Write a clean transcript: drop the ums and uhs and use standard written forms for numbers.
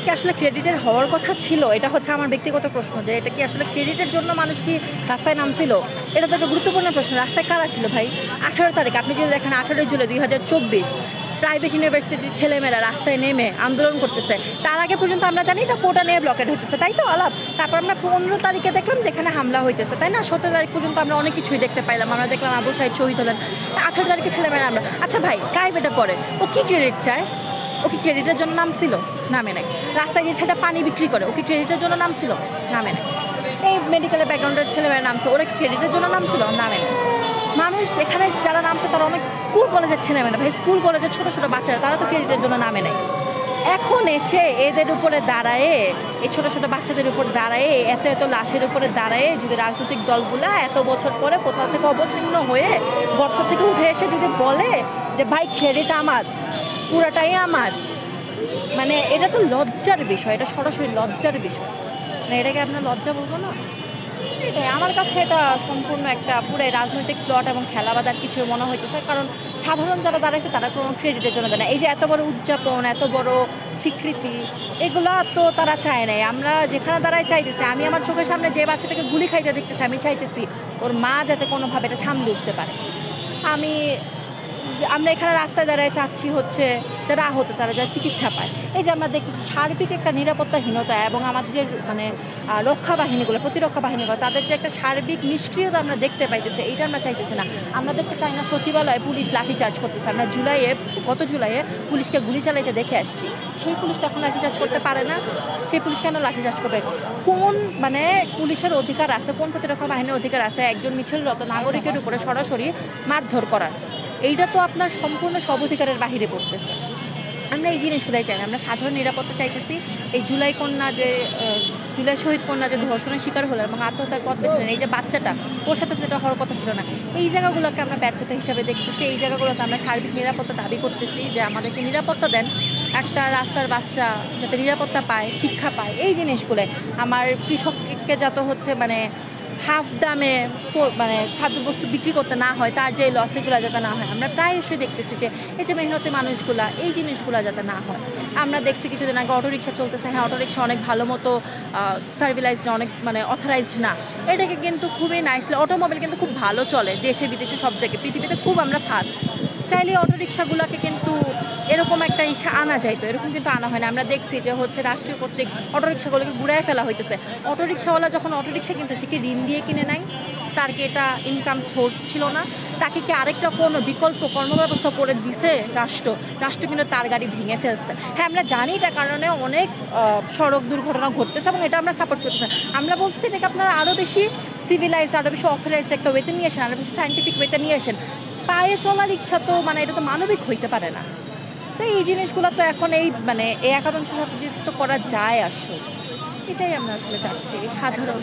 কি আসলে ক্রেডিটের হওয়ার কথা ছিল? এটা হচ্ছে আমার ব্যক্তিগত প্রশ্ন, যে এটা কি আসলে ক্রেডিটের জন্য মানুষ কি রাস্তায় নামছিল? এটা তো একটা গুরুত্বপূর্ণ প্রশ্ন। রাস্তায় কারা ছিল ভাই? 18 তারিখ আপনি যদি দেখেন, 18 জুলাই 2024 প্রাইভেট ইউনিভার্সিটির ছেলেমেয়েরা রাস্তায় নেমে আন্দোলন করতেছে। তার আগে পর্যন্ত আমরা জানি এটা কোটা নিয়ে ব্লকেট হইতেছে, তাই তো আলাপ। তারপর আমরা 15 তারিখে দেখলাম যেখানে হামলা হইতেছে, তাই না? 17 তারিখ পর্যন্ত আমরা অনেক কিছুই দেখতে পাইলাম। আমরা দেখলাম আবু সাইদ শহীদ হলেন। 18 তারিখে ছেলেমেয়েরা আমরা, আচ্ছা ভাই প্রাইভেটে পড়ে, ও কি ক্রেডিট চায়? ও কি ক্রেডিটের জন্য নামছিল? নামে নাই। রাস্তায় যে সেটা পানি বিক্রি করে, ও কি ক্রেডিটের জন্য নামছিল? নামে নাই। এই মেডিকেলের ব্যাকগ্রাউন্ডের ছেলেমেয়েরা নামছে, ওরা কি ক্রেডিটের জন্য নামছিল? নামে নাই। মানুষ এখানে যারা নামছে তারা অনেক স্কুল কলেজের ছেলেমেয়েরা, ভাই স্কুল কলেজের ছোট ছোট বাচ্চারা, তারা তো ক্রেডিটের জন্য নামে নাই। এখন এসে এদের উপরে দাঁড়ায়, এই ছোট ছোট বাচ্চাদের উপর দাঁড়ায়, এত এত লাশের উপরে দাঁড়ায়, যদি রাজনৈতিক দলগুলা এত বছর পরে কোথাও থেকে অবতীর্ণ হয়ে গর্ত থেকে উঠে এসে যদি বলে যে ভাই ক্রেডিট আমার, পুরাটাই আমার, মানে এটা তো লজ্জার বিষয়, এটা সরাসরি লজ্জার বিষয়। মানে এটাকে আপনার লজ্জা বলবো না? এটাই আমার কাছে, এটা সম্পূর্ণ একটা পুরো রাজনৈতিক প্লট এবং খেলাবাদার কিছু মনে হইতেছে। কারণ সাধারণ যারা দাঁড়াইছে তারা কোনো ক্রেডিটের জন্য দেয় না। এই যে এত বড় উদযাপন, এত বড় স্বীকৃতি, এগুলা তো তারা চায় নাই। আমরা যেখানে দাঁড়াই চাইতেছি, আমি আমার চোখের সামনে যে বাচ্চাটাকে গুলি খাইতে দেখতেছি, আমি চাইতেছি ওর মা যাতে কোনোভাবে এটা সামলে উঠতে পারে। আমরা এখানে রাস্তায় দাঁড়ায় চাচ্ছি হচ্ছে যারা আহত তারা যা চিকিৎসা পায়। এই যে আমরা দেখতেছি সার্বিক একটা নিরাপত্তাহীনতা এবং আমাদের যে মানে রক্ষা বাহিনীগুলো, প্রতিরক্ষা বাহিনীগুলো, তাদের যে একটা সার্বিক নিষ্ক্রিয়তা আমরা দেখতে পাইতেছি, এইটা আমরা চাইতেছি না। আমরা দেখতে চাই না সচিবালয়ে পুলিশ লাঠিচার্জ করতেছে। আমরা গত জুলাইয়ে পুলিশকে গুলি চালাইতে দেখে আসছি। সেই পুলিশ তো এখন লাঠিচার্জ করতে পারে না। সেই পুলিশ কেন লাঠিচার্জ করবে? কোন মানে পুলিশের অধিকার আছে, কোন প্রতিরক্ষা বাহিনীর অধিকার আছে একজন মিছিলরত নাগরিকের উপরে সরাসরি মারধর করার? এইটা তো আপনার সম্পূর্ণ সব অধিকারের বাহিরে পড়তেছে। আমরা এই জিনিসগুলাই চাই না। আমরা সাধারণ নিরাপত্তা চাইতেছি। এই জুলাই শহীদ কন্যা যে ধর্ষণের শিকার হলো এবং আত্মহত্যার পথ বেছে নেন, এই যে বাচ্চাটা, ওর সাথে তো এটা হওয়ার কথা ছিল না। এই জায়গাগুলোকে আমরা ব্যর্থতা হিসাবে দেখতেছি। এই জায়গাগুলোতে আমরা সার্বিক নিরাপত্তা দাবি করতেছি যে আমাদেরকে নিরাপত্তা দেন, একটা রাস্তার বাচ্চা যাতে নিরাপত্তা পায়, শিক্ষা পায়। এই জিনিসগুলো আমার কৃষককে যত হচ্ছে মানে হাফ দামে মানে খাদ্যবস্তু বিক্রি করতে না হয়, তার যে লসগুলো যাতে না হয়। আমরা প্রায়শই দেখতেছি যে এই যে মেহনতি মানুষগুলা, এই জিনিসগুলো যাতে না হয়। আমরা দেখছি কিছুদিন আগে অটোরিকশা চলতেছে, হ্যাঁ অটোরিকশা অনেক ভালো মতো সার্ভিলাইজড না, অনেক মানে অথরাইজড না। এটাকে কিন্তু খুবই নাইসলি, অটোমোবাইল কিন্তু খুব ভালো চলে দেশে বিদেশে সব জায়গায়, পৃথিবীতে খুব আমরা ফাস্ট। চাইলে অটোরিকশাগুলোকে কিন্তু এরকম একটা ইসা আনা যাইতো, এরকম কিন্তু আনা হয় না। আমরা দেখছি যে হচ্ছে রাষ্ট্রীয় কর্তৃক অটোরিকশাগুলোকে ঘুরায় ফেলা হইতেছে। অটোরিকশাওয়ালা যখন অটোরিকশা কিনছে, সে কি ঋণ দিয়ে কিনে নাই? তার কি এটা ইনকাম সোর্স ছিল না? তাকে কি আরেকটা কোনো বিকল্প কর্মব্যবস্থা করে দিছে রাষ্ট্র কিন্তু তার গাড়ি ভেঙে ফেলছে। হ্যাঁ আমরা জানি এটা কারণে অনেক সড়ক দুর্ঘটনা ঘটতেছে এবং এটা আমরা সাপোর্ট করতেছি। আমরা বলছি এটাকে আপনারা আরও বেশি সিভিলাইজড, আরও বেশি অথরাইজড একটা ওয়েতে নিয়ে আসেন, আরও বেশি সায়েন্টিফিক ওয়েতে নিয়ে আসেন। পায়ে চলা রিক্সা তো মানে এটা তো মানবিক হইতে পারে না। তো এই জিনিসগুলো তো এখন এই মানে এই একাংশ তো করা যায় আসলে। এটাই আমরা আসলে চাচ্ছি সাধারণ।